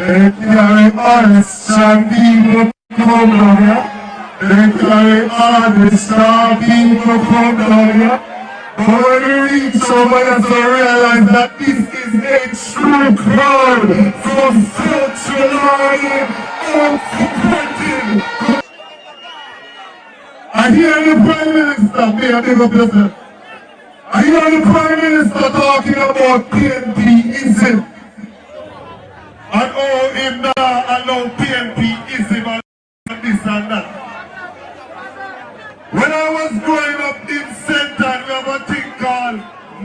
They carry honest and people come down here. They carry honest and people come down here. But when we reach over here to realize that this is a true crowd from Trelawny and I hear the Prime Minister, may I big up yourself. I hear the Prime Minister talking about PNPism. And oh, him now allow PNPism and this and that. When I was growing up in Senton, we have a thing called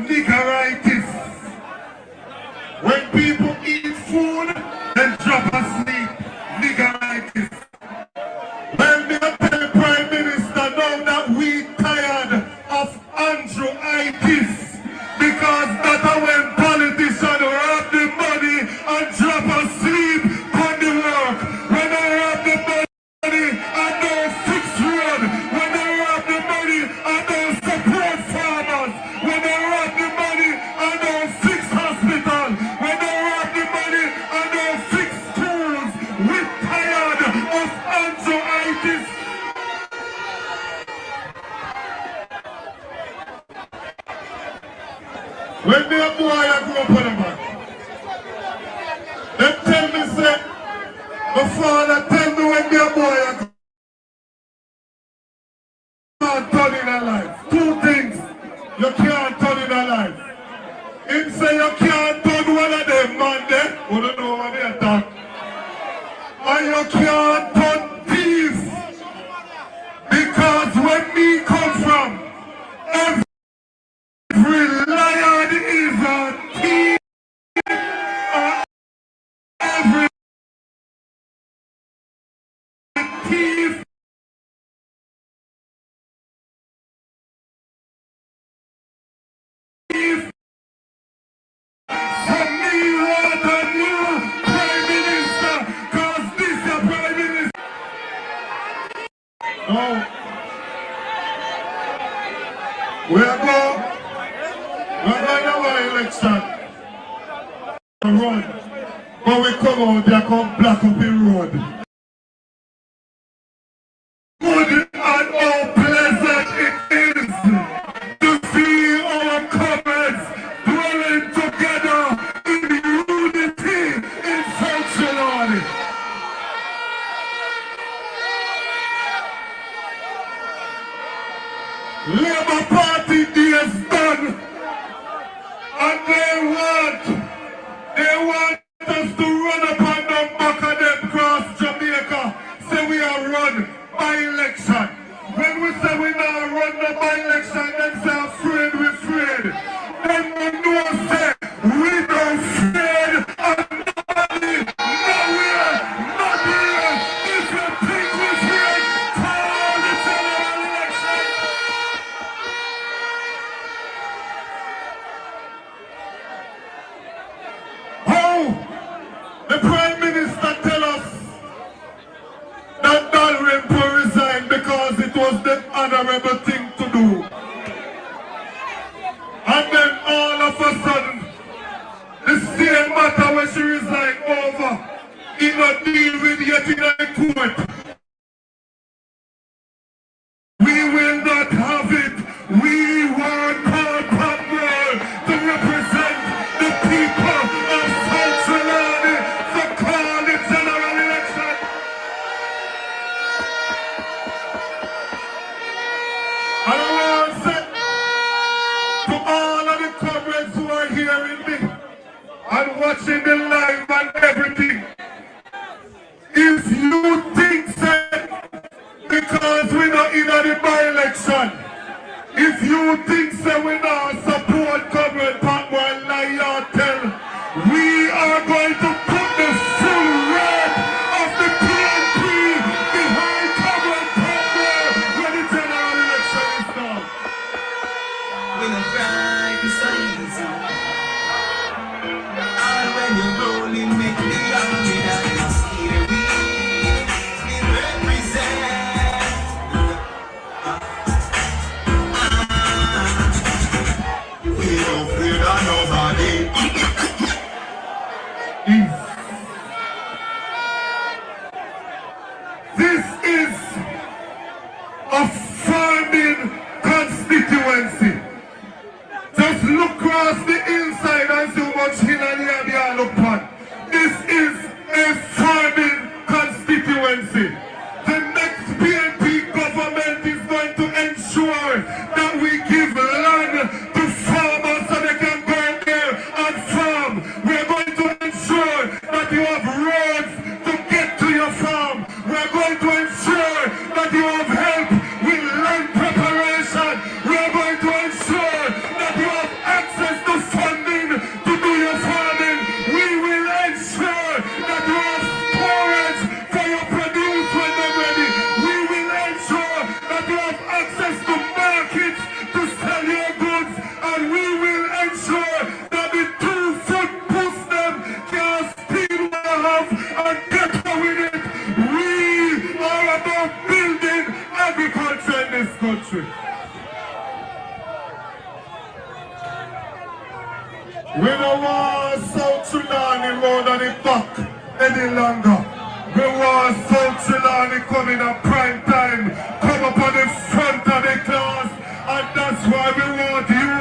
niggeritis. When people eat food, then drop asleep. Niggeritis. When they tell the Prime Minister now that we tired of androitis, because that's when politicians rob the money and drop asleep on the work. When they rob the money and don't fix road. When they rob the money and don't support farmers. When they rob the money and don't fix hospital. When they rob the money and don't fix schools. We're tired of androitis. When they are boy, I grew up on them, man. They tell me, say, my father tell me when they are boy, I can't turn in a life. Two things you can't turn in a life. Him say you can't turn one of them, man, there. You don't know what they are talking. And you can't turn thief. Because when me come from, every lion is a thief. Every thief from me rather new Prime Minister, cause this is Prime Minister. No. We're going to our election. Run. But we come out there, come black up the road. Good and how pleasant it is to see our comrades dwelling together in unity in South Trelawny. Labour Party day is done, and they want us to run up and down back of them cross Jamaica. Say we are run by election. When we say we now run the by election, then say afraid we afraid. Then we know say we don't afraid and nobody, nowhere, not here. If you think we afraid, call the general election. How the Prime Minister tell us that Dalrymple resigned because it was the honorable thing to do. And then all of a sudden, the same matter when she resigned over, he not deal with yet in a court. We will not have it. We want Patmore to represent the people of South Trelawny to call the general election. And I want to say to all of the comrades who are hearing me and watching the live and everything, if you think that because we're not in the by-election, if you think that we not support Comrade Patmore and lie tell, we are going to put the full weight of the PNP behind Comrade Patmore when the general election is done. When I cry, it's so easy. And when you're rolling, make the army that is here. We represent. We don't fear Trelawny road on the back any longer. We want South Trelawny coming at prime time, come up on the front of the class, and that's why we want you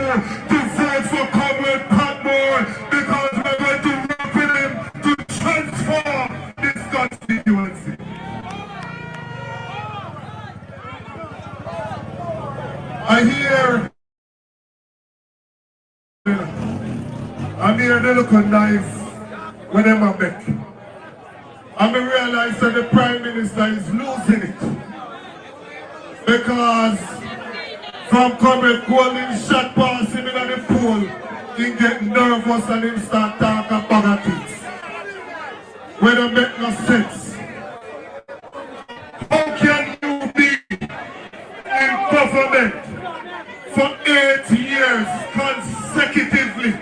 to vote for Comrade Patmore, because we're going to work with him to transform this constituency. I'm here they look nice when them are back. And I realize that the Prime Minister is losing it. Because from Comrade Golden shot past him in the pool, he get nervous and him start talking about things. When it make no sense. How can you be in government for 8 years consecutively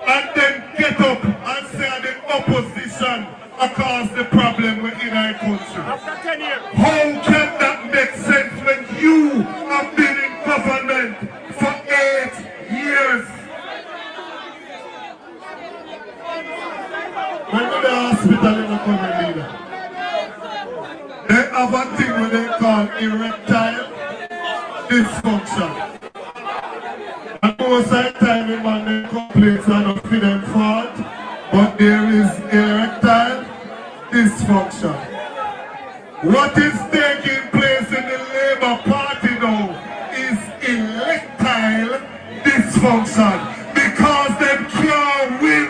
and then get up and say the opposition across the problem in our country? After 10 years. How can that make sense when you have been in government for 8 years? When we're in the hospital in the current leader, they have a thing what they call erectile dysfunction. And most of the time the man they complains are not for them fault, but there is erectile dysfunction. What is taking place in the Labour Party now is erectile dysfunction, because they can't win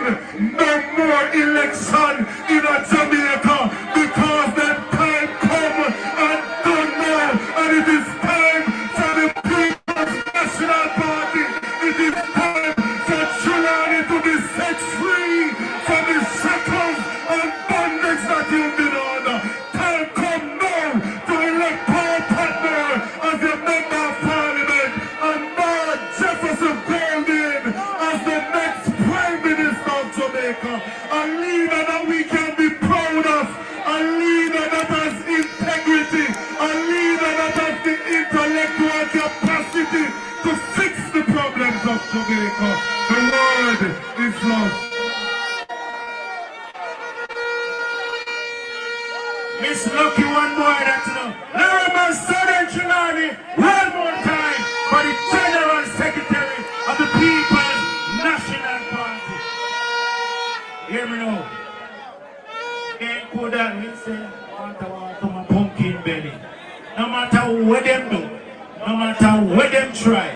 no more election in Jamaica, because that time come and done now, and it is time for the People's National Party. It is time for Trelawny to be set free from the shackles and bondage that you've been under. Time come now to elect Paul Patmore as the Member of Parliament and Mark Jefferson Golding as the next Prime Minister of Jamaica. A leader that we can be proud of, a leader that has integrity, a leader that has the intellectual capacity to fix the problems of Jamaica. The word is lost. Miss Lucky one more that you know. Larimer Southern Trelawny one more time for the General Secretary of the People's National Party. Hear me now. Can't go down and say, water, my pumpkin belly. No matter what them do, no matter what them try,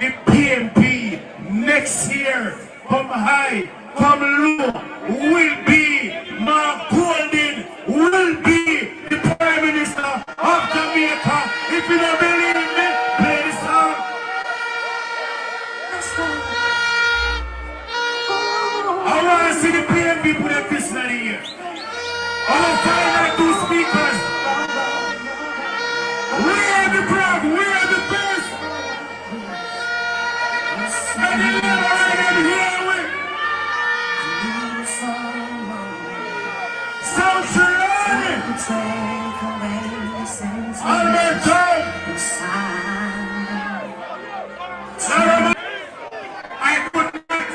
the PMP next year, come high, come low, will be Mark Golding, will be the Prime Minister of Jamaica. If you don't believe me, play the song. I want to see the PMP put a fist in the ear. I want to find out two speakers. We are the proud, we are the best. And the leader right here with South Trelawny. Alberto. I could not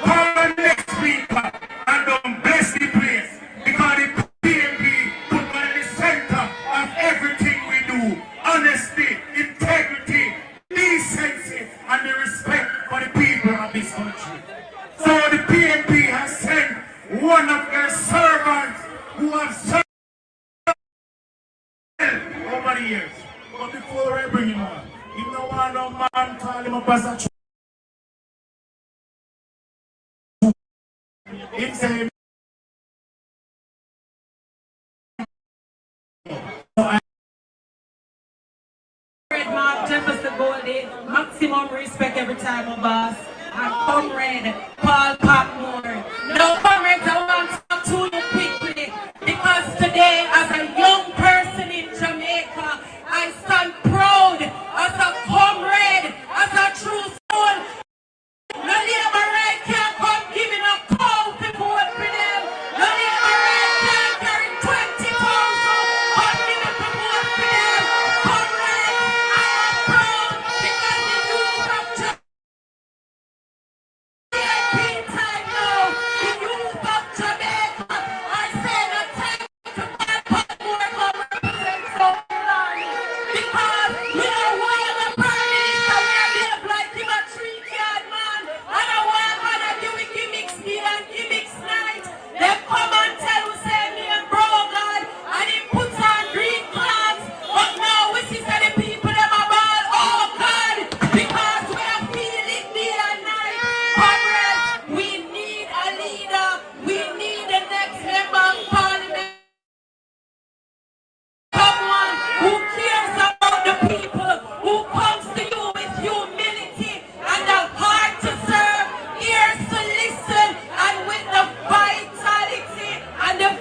call the next speaker and don't bless the place, because the PMP put me in the center of everything we do. Honesty, integrity, decency, and the respect for the people of this country. So the PMP has sent one of their servants who have served over the years. But before I bring him on, you know one no man call him up as a him say Mark Jefferson Golding, maximum respect every time, my boss. And Comrade Paul Patmore. Now, comrades, I want to talk to you quickly, because today, as a young person in Jamaica, I stand proud as a comrade, as a true soul. No labor right can't come give me no cow to vote for them. No labor right can't carry 20,000 come give me to vote for them. Comrade, I am proud because the youth of Jamaica time now. The youth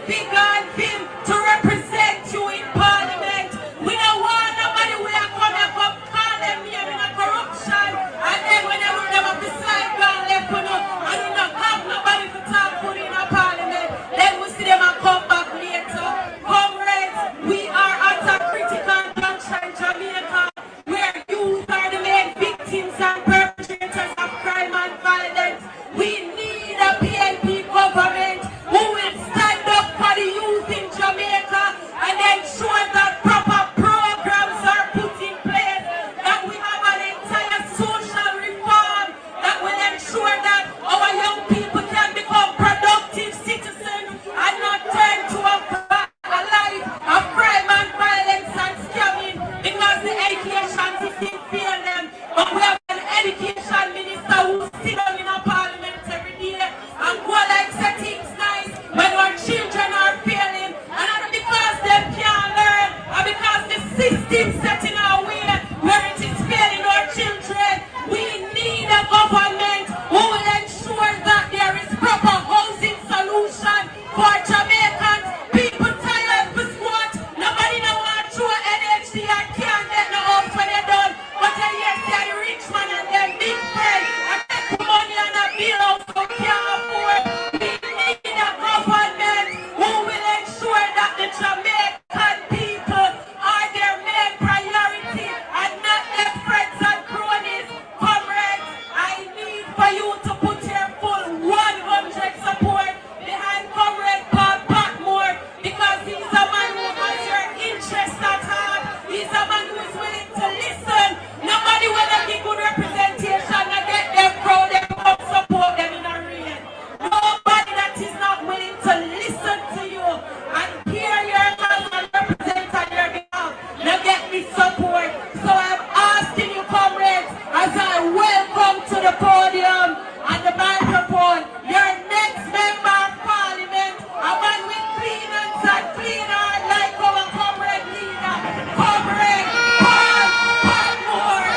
big on him to represent you in Parliament. We don't want nobody who are coming up call them name in a corruption. And then when they look them up beside God left for no, and we don't have nobody to talk to in a Parliament, then we see them and come back later. Comrades, we are at a critical junction in Jamaica where youth are the main victims and perpetrators of crime and violence. We need a PNP government who will stand up for the youth in Jamaica and ensure that proper programs are put in place, that we have an entire social reform that will ensure that our young people can become productive citizens and not turn to a life of crime and violence and scamming because the education system failed them. But we have an education minister who sits down in a parliament every day and go like say things nice when our children are failing, and not because they can't learn, or because the system set in our way where it is failing our children. We need a government who will ensure that there is proper housing solution for Jamaicans. People tired of squat. Nobody know want to NHD and can't get no house when they're done. But I hear say the rich man and them big friends and take money and a bill out so can't afford. We need a government who will ensure that the Jamaican people are their main priority and not their friends and cronies. Comrades, I need for you to put your full 100 support behind Comrade Patmore because he's a man who has your interest at heart. He's a man who is willing to listen. Nobody will give good representation and get them proud and come support them in a rain. Nobody that is not willing to listen to you and hear your cause and represent on your behalf. Now get me support. So I'm asking you, comrades, as I welcome to the podium and the microphone, your next member of parliament, a man with clean hands and clean heart like our comrade leader, Comrade Patmore.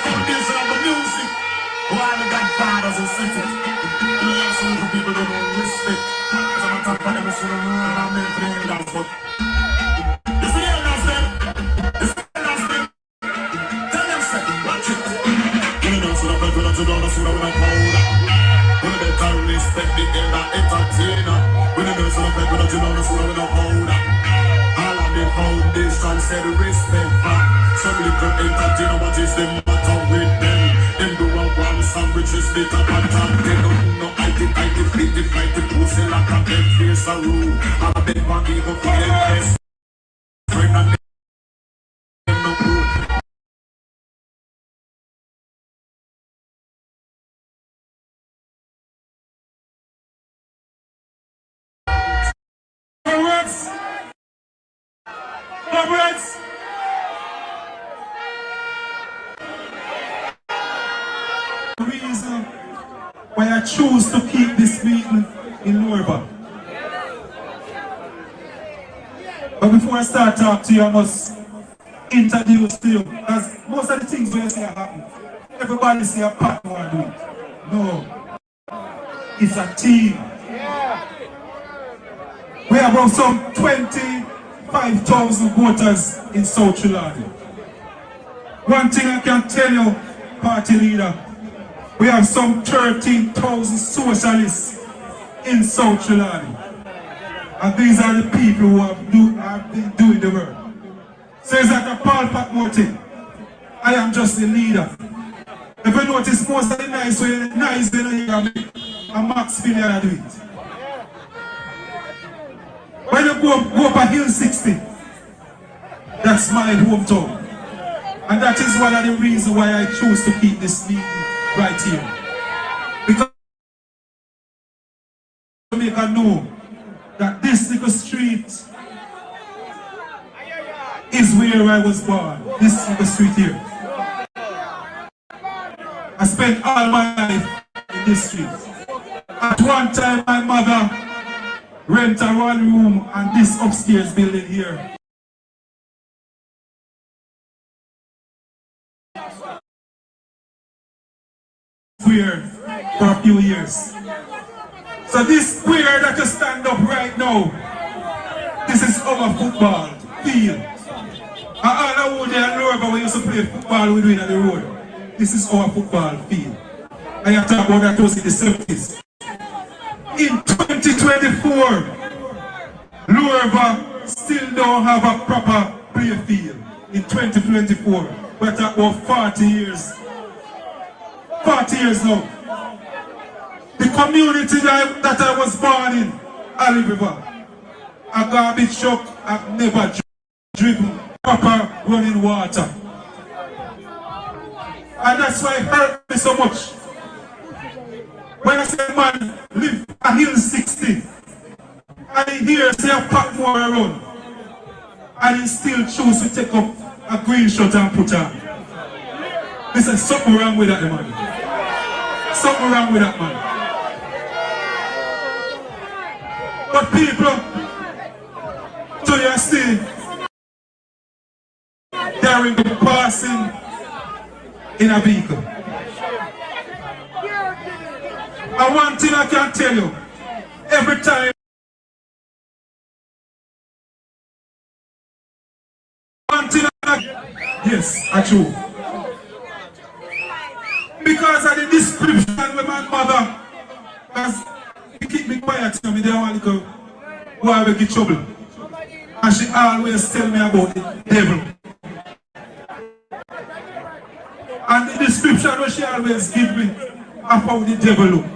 Foundation of the music. Why the godfathers and sisters? Yes, some people don't know respect. As a matter of fact, I'm sure I'm in playing dance, but you see the elders them? You see the elders them? Tell them, say, watch it. When you dance with a belt, when you dance with a powder. When you better respect the elder entertainer. When you dance with a belt, when you dance with a powder. All of the foundation said respect back. Some little entertainer, what is the matter with them? Them do a one sandwich is bit of a top. They don't know I did fit it like the pussy like a bed face a rule. I'm a big one even for them best. Friend and them no proof. Comrades! Comrades! The reason why I choose to keep this meeting in Norba. But before I start talking to you, I must introduce to you, because most of the things we see happen, everybody see a partner do it. No, it's a team. We have about some 25,000 voters in South Trelawny. One thing I can tell you, party leader, we have some 13,000 socialists in South Trelawny. And these are the people who have been doing the work. So it's like a Paul Patmore thing. I am just a leader. If you notice, most of the nice way and Max Billion do it. When you go up a Hill 60, that's my hometown. And that is one of the reasons why I chose to keep this meeting right here. Because Jamaica know that this little street is where I was born. This little street here. I spent all my life in this street. At one time my mother rented one room and this upstairs building here. Here for a few years. So this square that you stand up right now, this is our football field. And all the wood there and Lorba we used to play football with on the road. This is our football field. And you talk about that was in the 70s. In 2024, Lorba still don't have a proper play field. In 2024, we're talking about 40 years. 40 years now. The community that I was born in, Ali River, a garbage truck have never driven proper running water. And that's why it hurt me so much. When I say man live a hill 60, and he hears say a Patmore around, and he still choose to take up a green shirt and put on. Listen, something wrong with that man. Something wrong with that man. But people, so you see, they are passing in a vehicle. And one thing I can tell you, every time, one thing yes, that's true. Because of the description with my mother, because he keep me quiet, you know, me don't want to go I will get trouble. And she always tell me about the devil. And the description that she always give me of how the devil look.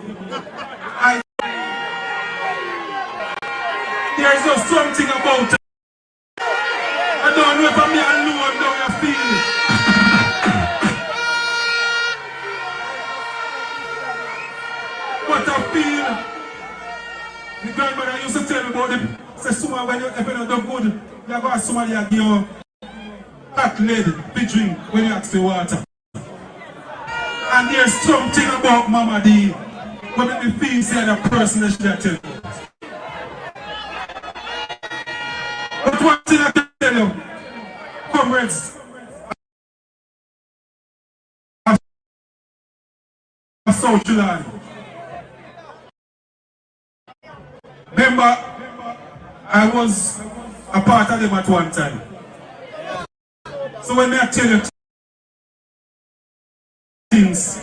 There's just something about it. I don't know if I'm here alone now you feel it. What I feel, the grandmother used to tell me about them. Say, someone when you ever do good, you go to somebody and give you hot lead, big drink when you ask for water. And there's something about Mama D when make me feel say the person that she tell you. But one thing I can tell you, comrades, of South Trelawny. Remember, I was a part of them at one time. So when I tell you things,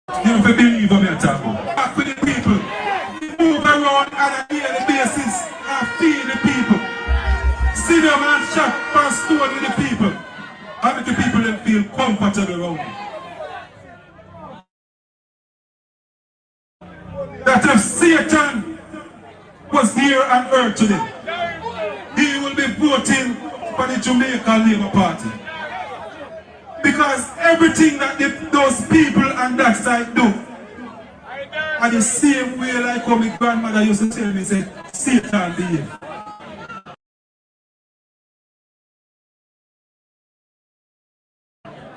you don't believe what I'm talking about. Back with the people, move around on a daily basis and feed the people. Sit down and chat and stone with the people. And make the people them feel comfortable around you. That if Satan was here on earth today, he will be voting for the Jamaica Labour Party. Because everything that those people on that side do are the same way like how my grandmother used to tell me, say, Satan be here.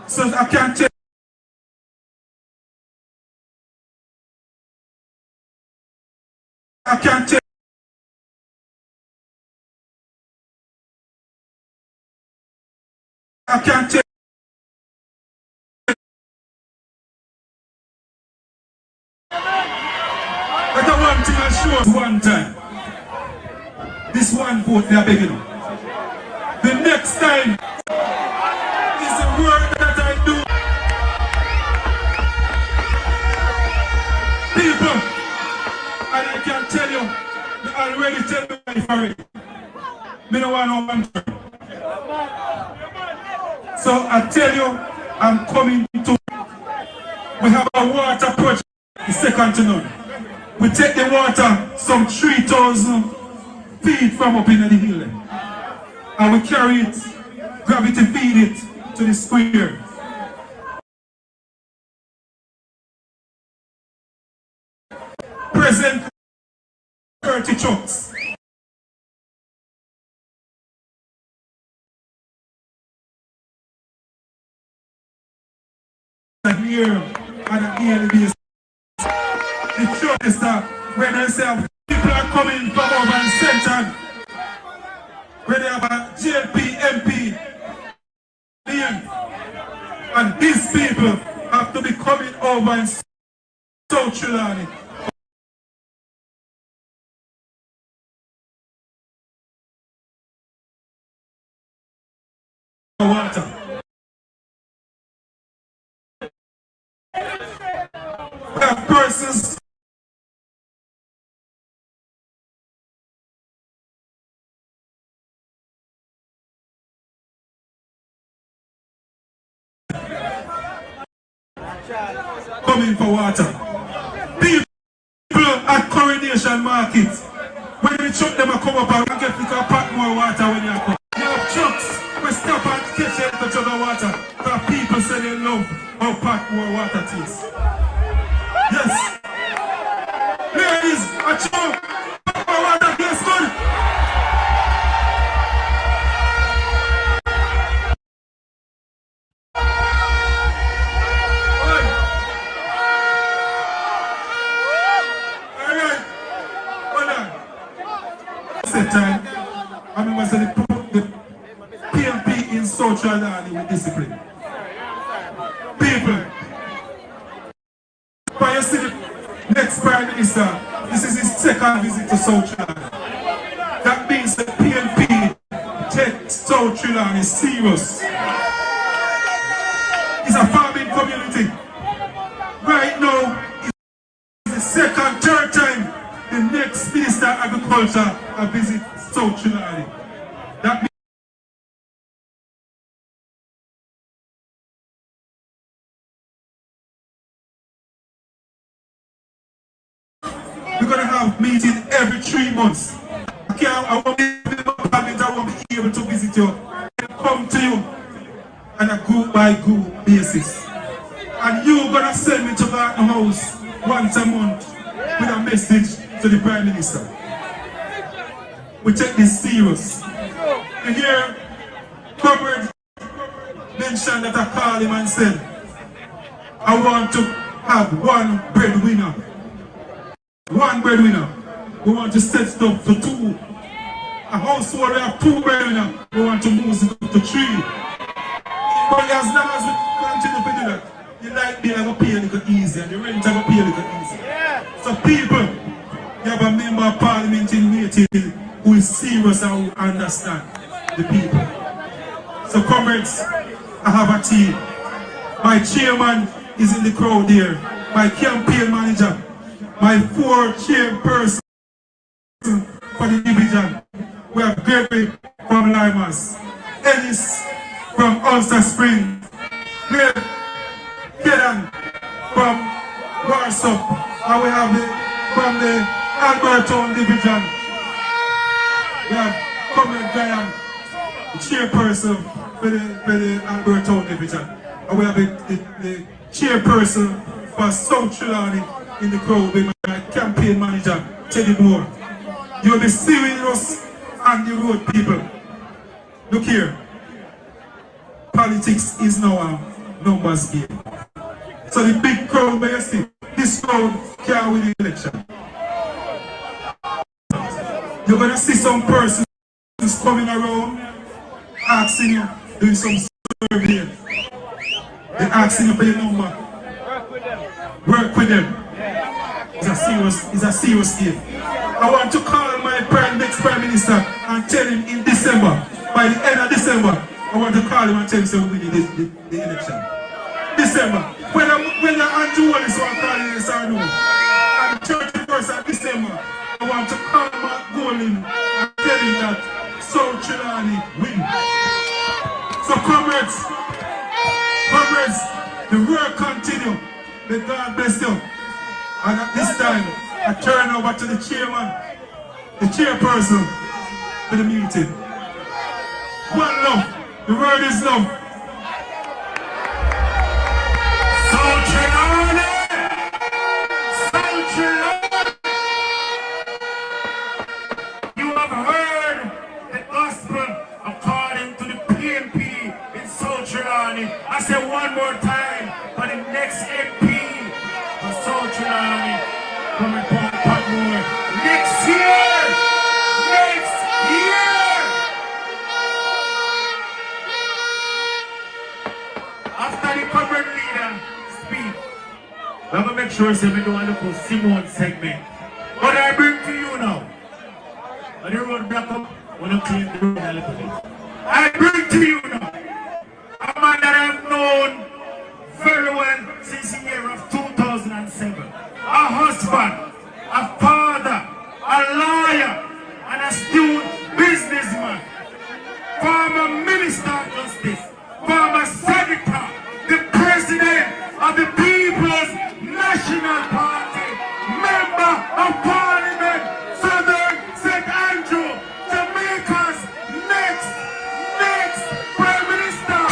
So I can't tell. I can't tell. I can't tell. But the one thing I showed one time. This one vote they are begging. The next time is the work that I do. People, and I can tell you, they already tell me for it. Me no want no one turn. So I tell you, I'm coming to. We have a water project, the second to none. We take the water, some 3,000 feet from up in the hill. And we carry it, gravity feed it to the square. Present 30 trucks. Here and here the truth is that when I say people are coming from over and center, when they have a JLP MP and these people have have to be coming over in South Trelawny. Water. We have persons coming for water. People at Coronation Market, when the truck them come up and get a Patmore water when you come. You have trucks we stop and catch a jug of water because people say they love how Patmore water tastes. Yes. Ladies, a truck, Patmore water tastes good. Time, I remember saying the PMP in South Trelawny with discipline. People, but you see the next Prime Minister, this is his second visit to South Trelawny. That means the PMP takes South Trelawny serious. It's a farming community. Right now, it's the second, third time the next Minister of Agriculture will visit South Trelawny. That means we're going to have meetings every 3 months. I won't be able to visit you. I come to you on a group by group basis. And you're going to send me to the house once a month with a message to the Prime Minister. We take this serious. You hear Comrade mention that I called him and said, I want to have one breadwinner. One breadwinner. We want to set it up to 2. A household we have 2 breadwinners. We want to move it up to 3. But as long as we continue to do that, the light bill will pay a little easy and the rent will pay a little easy. So people, you have a member of parliament in waiting who is serious and who understand the people. So comrades, I have a team. My chairman is in the crowd there. My campaign manager. My 4 chairpersons for the division. We have Gregory from Limas. Ellis from Ulster Spring. Kedan from Warsaw. And we have from the Alberton division. We have Comrade Graham, the chairperson for the Alberton division. And we have the chairperson for South Trelawny in the crowd with my campaign manager, Teddy Moore. You will be serious on the road, people. Look here. Politics is now a numbers game. So the big crowd where you see, this crowd can't win the election. You're going to see some persons coming around asking you, doing some survey. They're asking you for your number. Work with them. It's a serious game. I want to call my next Prime Minister and tell him in December, by the end of December, I want to call him and tell him so we win the election. December. When the Andrew Wallace want to call him, yes or no. And the 31st of December, I want to call Mark Golin and tell him that South Trelawny win. So comrades, the work continue. May God bless you. And at this time, I turn over to the chairman, the chairperson for the meeting. One love. The word is love. South Trelawny! South Trelawny! You have heard the gospel according to the PMP in South Trelawny. I say one more time for the next MP for South Trelawny coming from Patmore next year! Next year! I'm gonna make sure we do a little Simone segment. But I bring to you now. On the road block up, when I clean the road a little bit. I bring to you now a man that I've known very well since the year of 2007. A husband, a father, a lawyer, and a astute businessman. Former Minister of Justice, former Senator, the President of the People's National Party, Member of Parliament, Southern St. Andrew, Jamaica's next Prime Minister.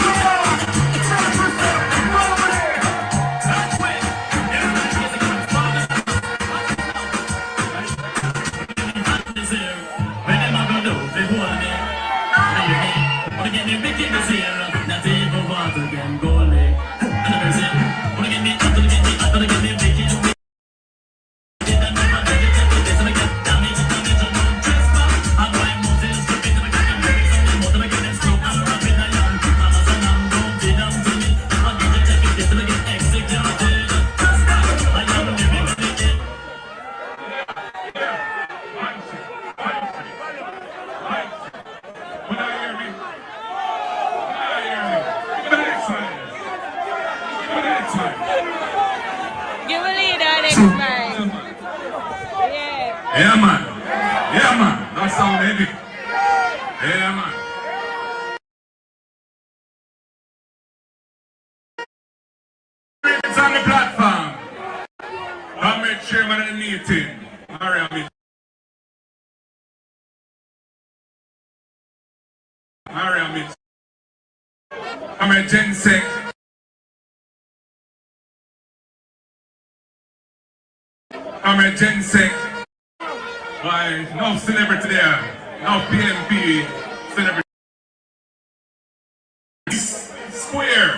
Lord, represent nobody. Give a leader next man. Yeah. Yeah, man. Yeah, man. That sound heavy. Yeah, man. It's on the platform. I'm the chairman of the meeting. Mariam. I'm a Gensec. I'm a Gensec. Why, no celebrity there. No PMP celebrity. Square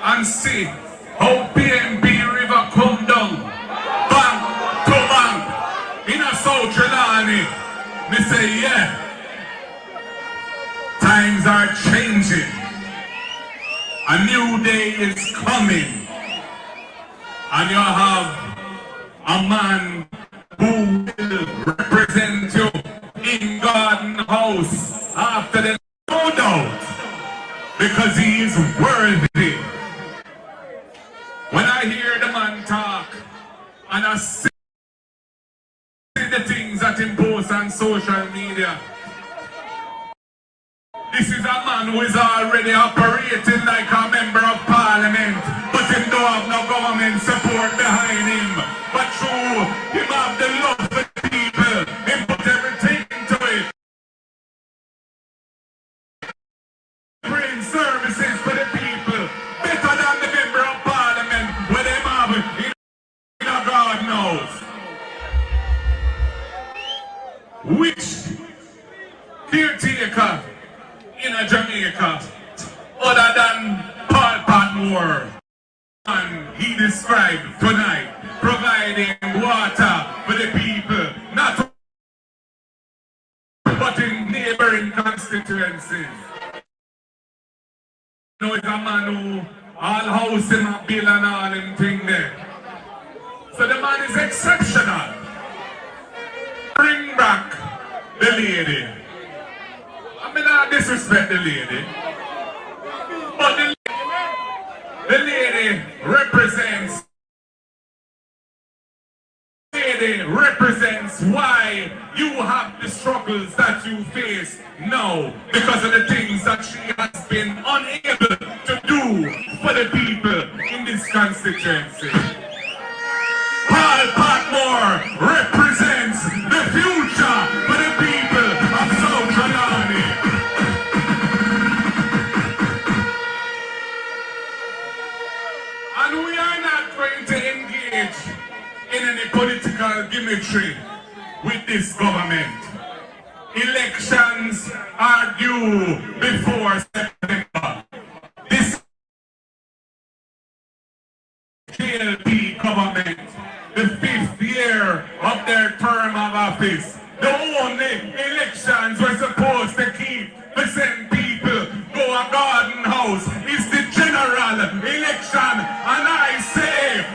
and see how PMP river come down. Bang to bang. In a South Trelawny. Me say, yeah. Times are changing. A new day is coming. And you have a man who will represent you in Garden House after the no doubt, because he is worthy. When I hear the man talk and I see the things that he posts on social media, this is a man who is already operating like a member of parliament, but he don't have no government support behind him. But through him have the love for the people, he put everything into it. Bring services for the people, better than the member of parliament, where they have in a God knows. Which caretaker in a Jamaica, other than Paul Patmore, and he described tonight, providing water for the people, not but in neighboring constituencies. You know, it's a man who all house him a bill and all them thing there. So the man is exceptional. Bring back the lady. I mean, I disrespect the lady, but the lady represents why you have the struggles that you face now because of the things that she has been unable to do for the people in this constituency. Paul Patmore represents the future for the people of South Trelawny. And we are not going to engage in any political gimmickry with this government. Elections are due before September. This KLP government, the 5th year of their term of office, the only elections we're supposed to keep to send people to a garden house is the general election. And I say,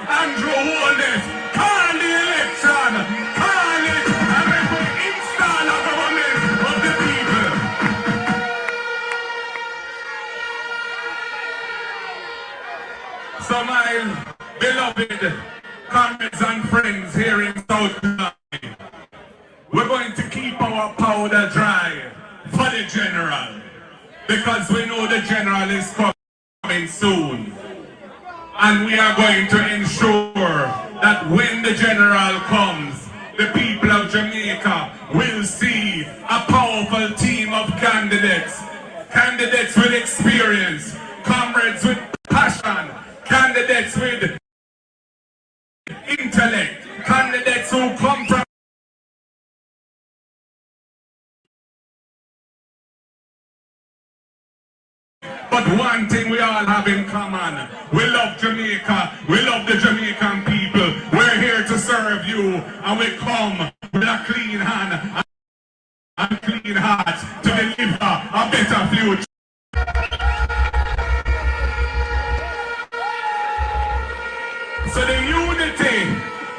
my beloved comrades and friends here in South Trelawny, we're going to keep our powder dry for the general, because we know the general is coming soon. And we are going to ensure that when the general comes, the people of Jamaica will see a powerful team of candidates. Candidates with experience, comrades with passion, candidates with intellect, candidates who come from but one thing we all have in common: we love Jamaica, we love the Jamaican people. We're here to serve you, and we come with a clean hand and clean heart to deliver a better future. So the unity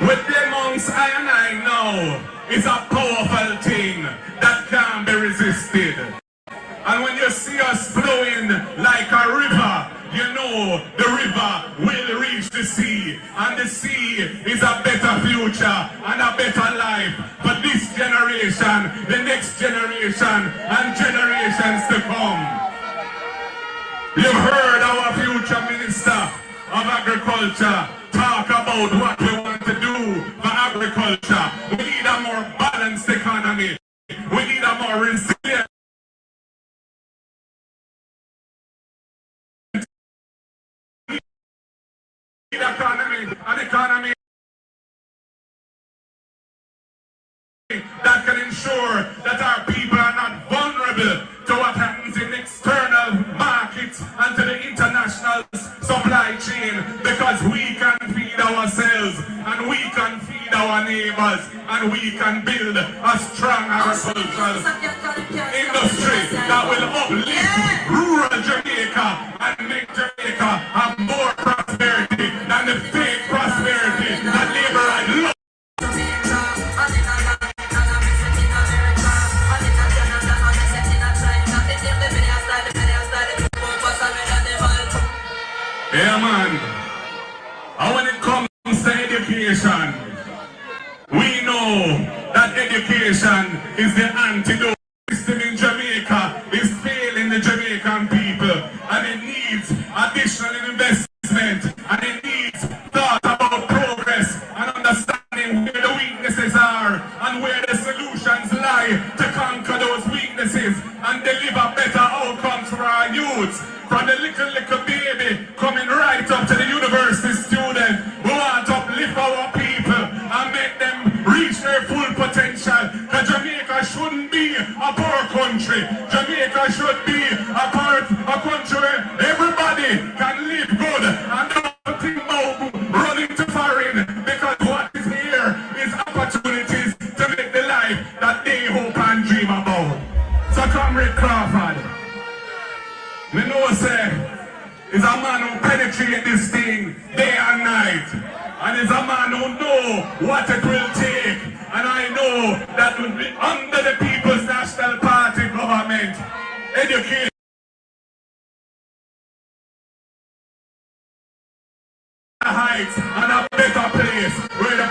with the amongst I and I now is a powerful thing that can't be resisted. And when you see us flowing like a river, you know the river will reach the sea. And the sea is a better future and a better life for this generation, the next generation, and generations to come. You've heard our future Minister of Agriculture talk about what we want to do for agriculture. We need a more balanced economy. We need a more resilient economy, an economy that can ensure that our people are not vulnerable to what happens in external markets and to the international supply chain, because we can feed ourselves and we can feed our neighbors and we can build a strong agricultural industry that will uplift rural Jamaica and make Jamaica have more prosperity than the fake prosperity that Labour and love. Yeah, man. And when it comes to education, we know that education is the antidote. The system in Jamaica is failing the Jamaican people, and it needs additional investment, and it needs thought about progress and understanding where the weaknesses are and where the solutions lie to conquer those weaknesses and deliver better outcomes for our youths. From the little baby coming right up to the university student, we want to uplift our people and make them reach their full potential. Because Jamaica shouldn't be a poor country. Jamaica should be a country where everybody can live good and don't think about running to foreign, because what is here is opportunities to make the life that they hope and dream about. So Comrade Crawford, we know say is a man who penetrates this thing day and night, and is a man who knows what it will take. And I know that under the People's National Party government, education heights and a better place where the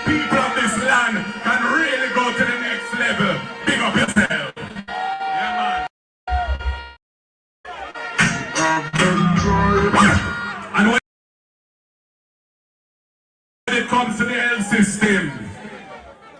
people of this land can really go to the next level. Big up yourself. Yeah, man. And when it comes to the health system,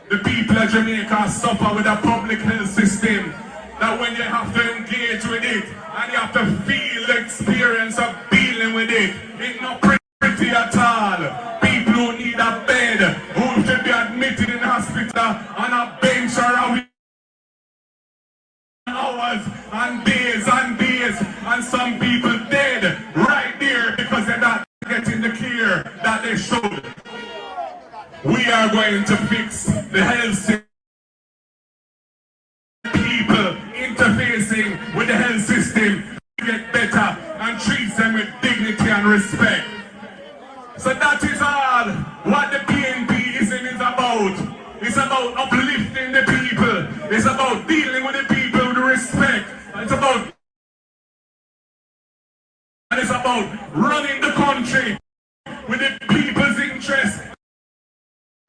the people of Jamaica suffer with a public health system that when you have to engage with it and you have to feel the experience of dealing with it, it's not pretty at all. People who need a bed, who should be admitted in hospital on a bench or a hours and days, and some people dead right there because they're not getting the care that they should. We are going to fix the health system. People interfacing with the health system to get better and treat them with dignity and respect. So that is all what the PNPism is about. It's about uplifting the people. It's about dealing with the people with respect. It's about running the country with the people's interest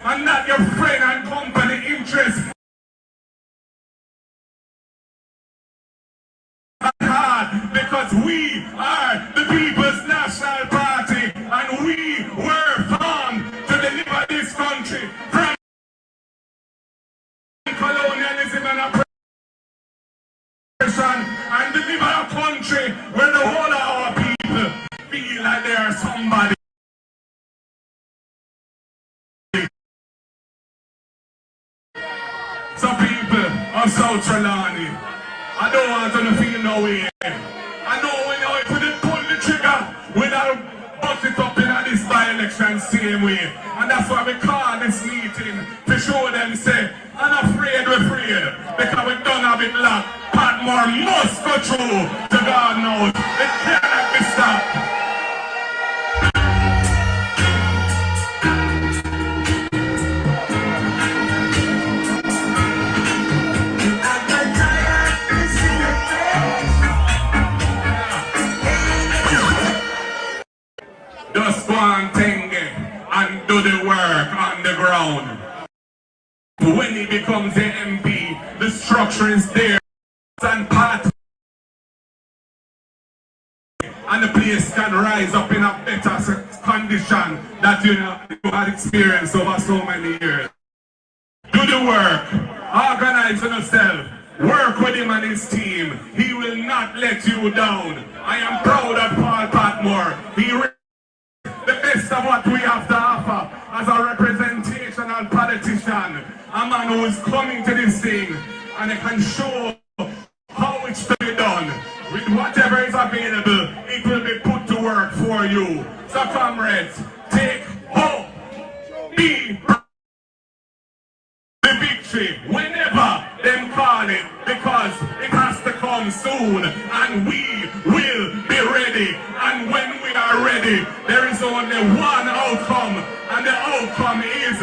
and not your friend and company interest. Hard because we are the People's National Party and we were formed to deliver this country from colonialism and oppression and deliver a country where the whole of our people feel like they are somebody. Some people of South Trelawny, I don't want them to feel no way. I know when you put the trigger without bust it up in this by-election same way. And that's why we call this meeting to show them say, unafraid we're afraid because we don't have it locked. Patmore must go through to God knows. It cannot be stopped. Just go and think and do the work on the ground. When he becomes the MP, the structure is there and part, and the place can rise up in a better condition that you had experienced over so many years. Do the work, organize yourself, work with him and his team. He will not let you down. I am proud of Paul Patmore. He the best of what we have to offer as a representational politician, a man who is coming to this thing and he can show how it's to be done. With whatever is available, it will be put to work for you. So comrades, take hope, be the victory whenever them call it, because it has to come soon and we will be ready. And when we are ready, there is only one outcome, and the outcome is